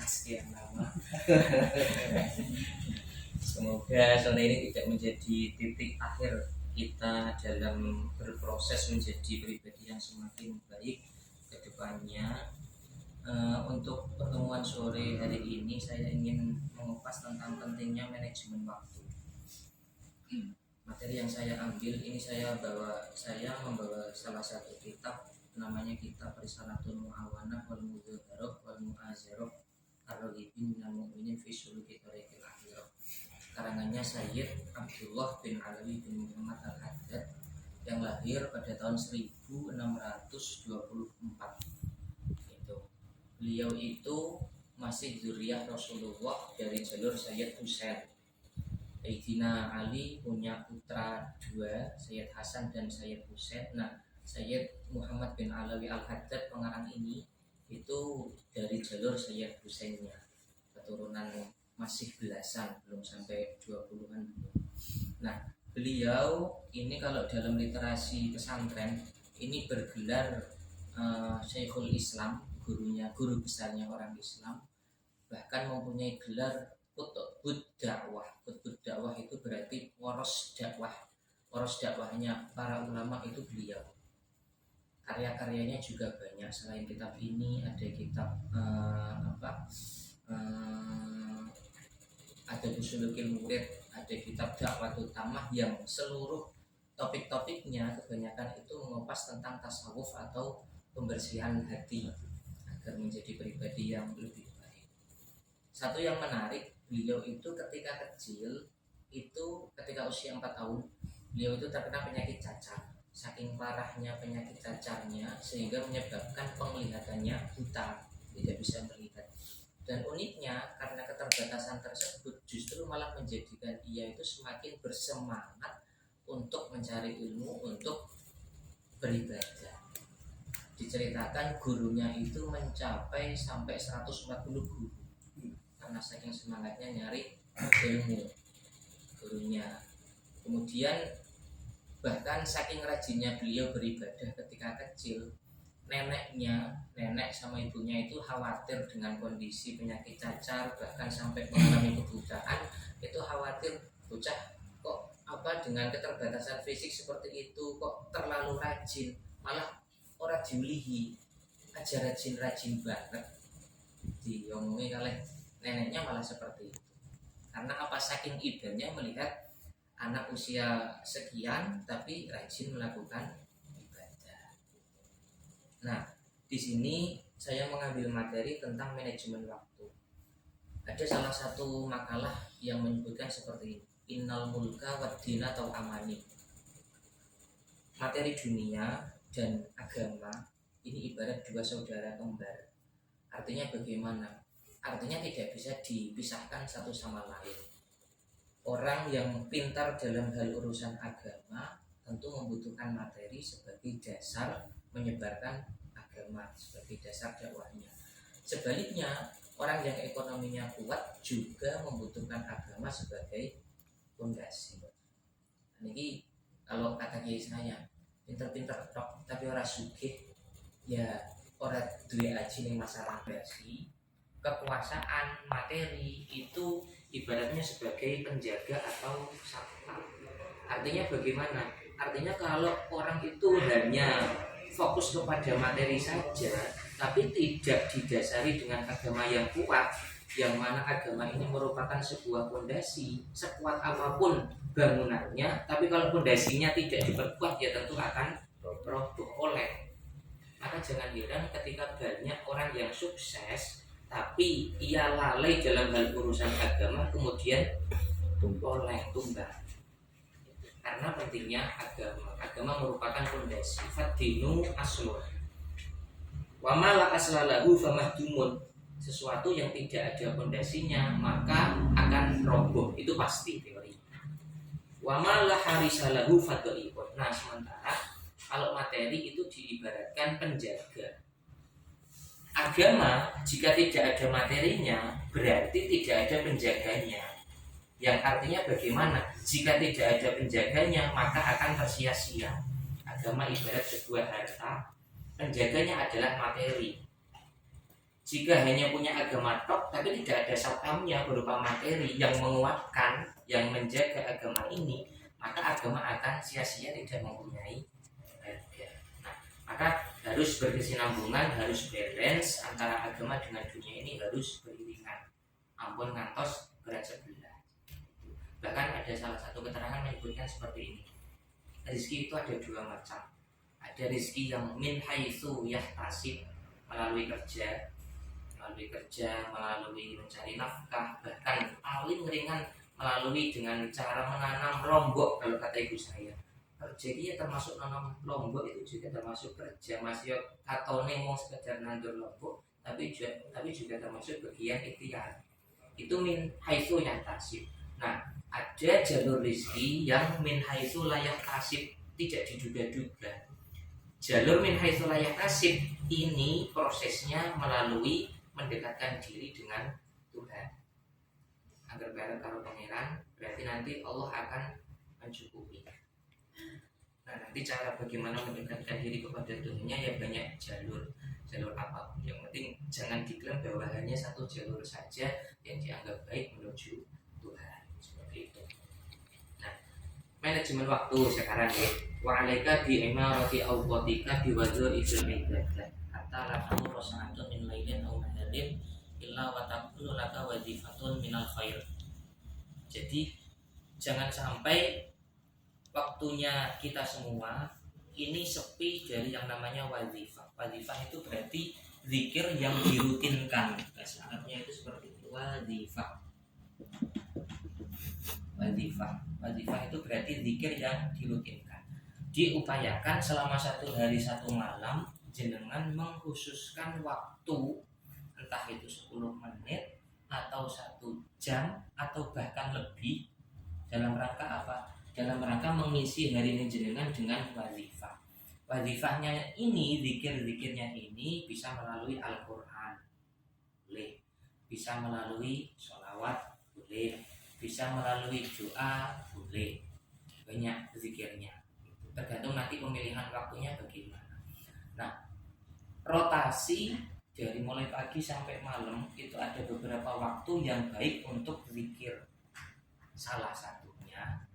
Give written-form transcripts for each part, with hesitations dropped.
sekian lama. Semoga sore ini tidak menjadi titik akhir kita dalam berproses menjadi pribadi yang semakin baik ke depannya. Untuk pertemuan sore hari ini saya ingin mengupas tentang pentingnya manajemen waktu. Materi yang saya ambil ini saya membawa salah satu kitab, namanya kitab Risalatul Mu'awanah wal Mudzakarah wal Mu'azarah Ar-Raghibin minal Mu'minin fi Suluki Thariqil Akhirah. Karangannya Sayyid Abdullah bin Alawi bin Muhammad Al-Haddad yang lahir pada tahun 1624. Beliau itu masih zuriyah Rasulullah dari jalur Sayyid Husain. Sayyidina Ali punya putra dua, Sayyid Hasan dan Sayyid Husain. Nah, Sayyid Muhammad bin Alawi Al-Haddad pengarang ini itu dari jalur Sayyid Husainnya. Keturunan masih belasan, belum sampai 20-an belum. Nah, beliau ini kalau dalam literasi pesantren ini bergelar Syekhul Islam, guru besarnya orang Islam, bahkan mempunyai gelar Qutbud dakwah. Qutbud dakwah itu berarti waros dakwah. Waros dakwahnya para ulama itu beliau. Karya-karyanya juga banyak. Selain kitab ini ada kitab ada Ushulul Murid, ada kitab Dakwatut Tamah yang seluruh topik-topiknya kebanyakan itu mengupas tentang tasawuf atau pembersihan hati agar menjadi pribadi yang lebih baik. Satu yang menarik, beliau itu ketika kecil, itu ketika usia 4 tahun, beliau itu terkena penyakit cacar. Saking parahnya penyakit cacarnya sehingga menyebabkan penglihatannya buta, tidak bisa melihat. Dan uniknya karena keterbatasan tersebut justru malah menjadikan ia itu semakin bersemangat untuk mencari ilmu, untuk beribadah. Diceritakan gurunya itu mencapai sampai 140 guru karena saking semangatnya nyari ilmu gurunya. Kemudian bahkan saking rajinnya beliau beribadah ketika kecil, nenek sama ibunya itu khawatir dengan kondisi penyakit cacar, bahkan sampai mengalami kebutaan. Itu khawatir bocah kok dengan keterbatasan fisik seperti itu kok terlalu rajin, malah orang diulihi aja rajin banget, diomongi oleh neneknya malah seperti itu. Karena saking idenya melihat anak usia sekian tapi rajin melakukan ibadah. Nah, di sini saya mengambil materi tentang manajemen waktu. Ada salah satu makalah yang menyebutkan seperti ini: Innal mulka wad dina atau amani. Materi dunia dan agama ini ibarat dua saudara kembar. Artinya bagaimana? Artinya tidak bisa dipisahkan satu sama lain. Orang yang pintar dalam hal urusan agama tentu membutuhkan materi sebagai dasar menyebarkan agama, sebagai dasar dakwahnya. Sebaliknya, orang yang ekonominya kuat juga membutuhkan agama sebagai fondasi. Ini kalau kata kiai saya, pinter-pinter tok tapi orang sugih, ya orang duwe aji ning masalah basi. Kekuasaan materi itu ibaratnya sebagai penjaga atau satpam. Artinya bagaimana? Artinya kalau orang itu hanya fokus kepada materi saja tapi tidak didasari dengan agama yang kuat, yang mana agama ini merupakan sebuah fondasi, sekuat apapun bangunannya, tapi kalau fondasinya tidak diperkuat ya tentu akan roboh oleh. Maka jangan heran ketika banyak orang yang sukses tapi ia lalai dalam hal urusan agama kemudian tumbang. Karena pentingnya agama merupakan fondasi. Fadinu aslun wa ma la aslalahu famahdumun. Sesuatu yang tidak ada fondasinya maka akan roboh, itu pasti teori. Wa ma la harisalahu fadhaibun. Nah, sementara kalau materi itu diibaratkan penjaga. Agama jika tidak ada materinya berarti tidak ada penjaganya. Yang artinya bagaimana? Jika tidak ada penjaganya maka akan tersia-sia. Agama ibarat sebuah harta, penjaganya adalah materi. Jika hanya punya agama tok tapi tidak ada satamnya berupa materi yang menguatkan, yang menjaga agama ini, maka agama akan sia-sia, tidak mempunyai harga. Nah, maka harus berkesinambungan, harus balance antara agama dengan dunia ini, harus beriringan. Ampun ngantos berat sebelah. Bahkan ada salah satu keterangan menyebutkan seperti ini. Rizki itu ada dua macam. Ada rizki yang min haitsu yahtasib, melalui kerja, melalui mencari nafkah, bahkan paling ringan melalui dengan cara menanam lombok. Kalau kata ibu saya, kerja dia termasuk nanam lombok, itu juga termasuk kerja. Masih atau nemo sekedar nandur lombok, tapi juga termasuk bagian ikhtiar. Itu min haitsu yahtasib. Nah, ada jalur rizki yang min haitsu la yahtasib, tidak diduga-duga. Jalur min haitsu la yahtasib ini prosesnya melalui mendekatkan diri dengan Tuhan. Agar bareng kalau pangeran, berarti nanti Allah akan mencukupi. Nah, nanti cara bagaimana mendekatkan diri kepada Tuhannya ya banyak jalur apapun. Yang penting jangan diklaim bahwa hanya satu jalur saja yang dianggap baik menuju Tuhan. Seperti itu. Nah, manajemen waktu sekarang ya. Wa alaika bi imarati awqatika bi wadha'ifil ibadah. Hatta la tamur sa'atun min lailin aw naharin illa wa taqulu laka wadhifatun minal khair. Jadi jangan sampai waktunya kita semua ini sepi dari yang namanya wadhifah. Wadhifah itu berarti zikir yang dirutinkan. Bahasa Arabnya itu seperti itu, wadhifah. Wadhifah itu berarti zikir yang dirutinkan. Diupayakan selama 1 hari 1 malam, jenengan mengkhususkan waktu, entah itu 10 menit atau 1 jam atau bahkan lebih, dalam rangka apa? Dalam rangka mengisi hari ini jenengan dengan wadhifah. Wadhifahnya ini, zikir-zikirnya ini bisa melalui Al-Quran, boleh. Bisa melalui sholawat, boleh. Bisa melalui doa, boleh. Banyak zikirnya, tergantung nanti pemilihan waktunya bagaimana. Nah, rotasi dari mulai pagi sampai malam itu ada beberapa waktu yang baik untuk zikir. Salah satunya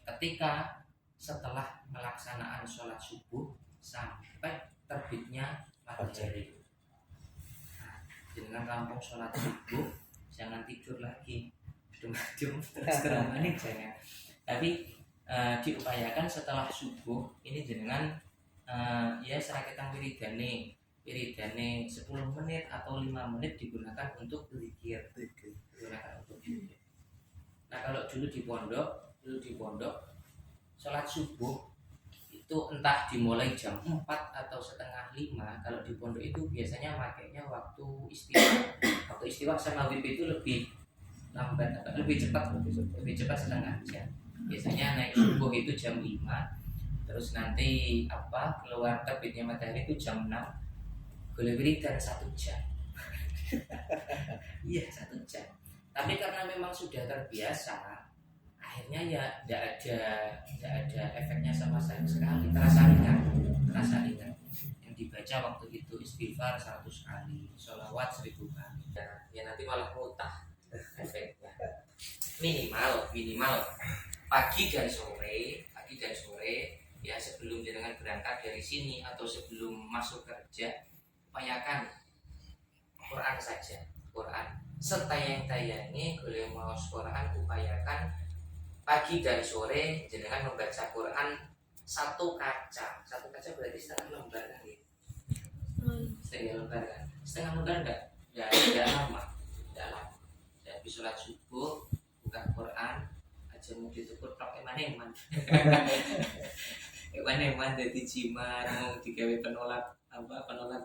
ketika setelah pelaksanaan sholat subuh sampai terbitnya matahari. Nah, dengan rampung sholat subuh jangan tidur lagi, dum-dum terus ini jangan. Tapi diupayakan setelah subuh ini dengan ya seraketan wiridane 10 menit atau 5 menit digunakan untuk zikir. Nah, kalau dulu di pondok sholat subuh itu entah dimulai jam 4 atau setengah 5. Kalau di pondok itu biasanya makainya waktu istiwa sama WIB itu lebih lambat, lebih cepat setengah jam. Biasanya naik subuh itu jam 5, terus nanti keluar terbitnya matahari itu jam 6. Boleh berikan 1 jam. Iya, 1 jam. Tapi karena memang sudah terbiasa, akhirnya ya tidak ada efeknya sama sekali. Terasa ringan. Yang dibaca waktu itu istighfar 100 kali, sholawat 1000 kali. Ya nanti malah mutah efeknya. Minimal pagi dan sore ya, sebelum jenengan berangkat dari sini atau sebelum masuk kerja, upayakan Quran saja. Quran setayang-tayangnya boleh mau Quran, upayakan pagi dan sore jenengan membaca Quran 1 kaca. 1 kaca berarti setengah lembar kan ya? Setengah lembar enggak lama. Ya, habis sholat subuh buka Quran aja, mau ditukur tok eman-eman. Eman-eman dari jimat, mau digawe penolak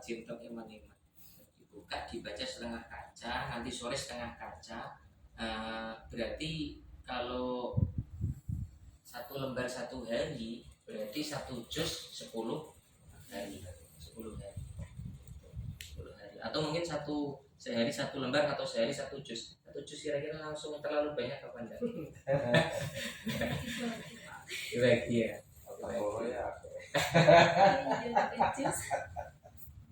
jin tok eman-eman. Dibuka dibaca setengah kaca, nanti sore setengah kaca. Berarti kalau 1 lembar 1 hari berarti 1 juz 10 hari. Atau mungkin sehari 1 lembar atau sehari 1 juz. 1 juz kira-kira langsung terlalu banyak apa enggak? Bahagia.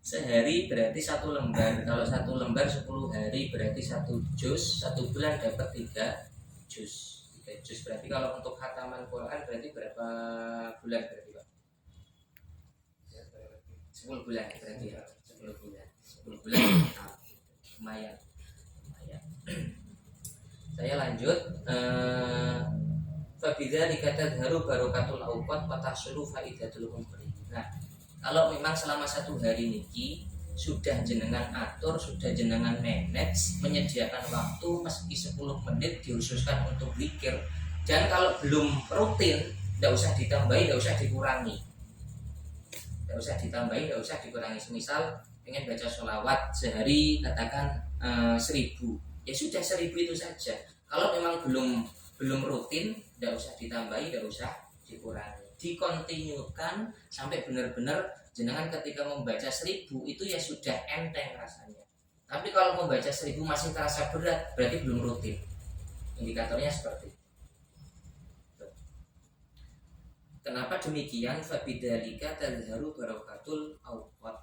Sehari berarti 1 lembar. Kalau 1 lembar 10 hari berarti 1 juz. 1 bulan dapat 3 juz. 3 juz berarti kalau untuk khataman Quran berarti berapa bulan berarti Pak? 10 bulan berarti ya. 10 bulan. 10 bulan. Nah, lumayan. Lumayan. Saya lanjut. Fabidzalika tadharu barakatul awqat wa tahsulu faidatul umri. Nah, kalau memang selama 1 hari niki sudah jenengan atur, sudah jenengan manage, menyediakan waktu meski 10 menit dihususkan untuk zikir. Dan kalau belum rutin, tidak usah ditambahi, tidak usah dikurangi. Tidak usah ditambahi, tidak usah dikurangi. Semisal ingin baca sholawat sehari katakan 1000, ya sudah 1000 itu saja. Kalau memang belum rutin, tidak usah ditambahi, tidak usah dikurangi, dikontinukan sampai benar-benar jenengan ketika membaca 1000 itu ya sudah enteng rasanya. Tapi kalau membaca 1000 masih terasa berat, berarti belum rutin. Indikatornya seperti itu. Kenapa demikian? Fabidzalika tadharu barakatul awqat,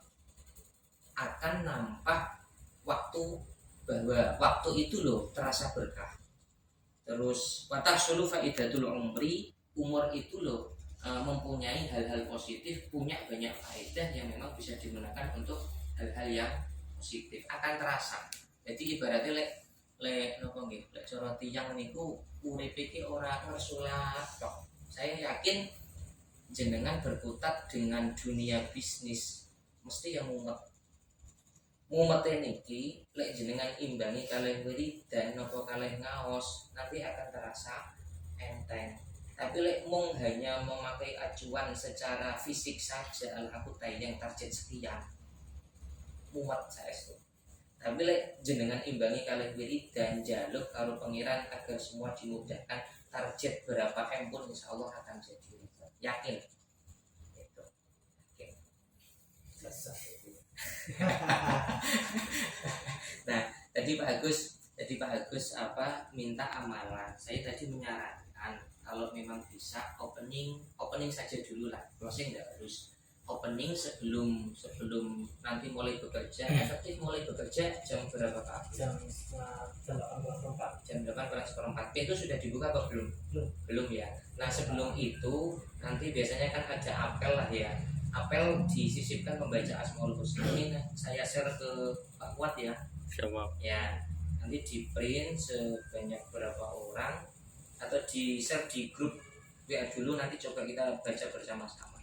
akan nampak waktu, bahwa waktu itu loh terasa berkah. Terus watahsulu faidatul umri, umur itu loh mempunyai hal-hal positif, punya banyak faedah yang memang bisa digunakan untuk hal-hal yang positif, akan terasa. Jadi ibaratnya lek nopo nggih, lek cara tiyang niku uripe iki ora ngersulat tok. Saya yakin jenengan berkutat dengan dunia bisnis mesti yang mumete niki lek jenengan imbangi kalih wiridan napa kalih ngaos nanti akan terasa enteng. Tapi lek mung hanya memakai acuan secara fisik saja, aku tayang target sekian, mumet saestu. Tapi lek jenengan imbangi kalih wiridan jaluk karo pangeran agar semua dimudahkan, target berapa M pun insyaallah akan jadi. Yakin. Gitu. Yakin. Selesai. Nah, tadi Pak Agus minta amalan. Saya tadi menyarankan kalau memang bisa opening saja dulu lah. Closing enggak harus. Opening sebelum nanti mulai bekerja. Efektif mulai bekerja jam berapa Pak? Jam 8.4. Jam 8.4. Pintu sudah dibuka apa belum? Belum ya. Nah, sebelum itu nanti biasanya kan ada apel lah ya. Apel disisipkan membaca Asmaul Husna. Ini saya share ke Pak Kuat ya. Siapa? Ya, nanti di print sebanyak berapa orang atau di share di grup WA dulu, nanti coba kita baca bersama-sama.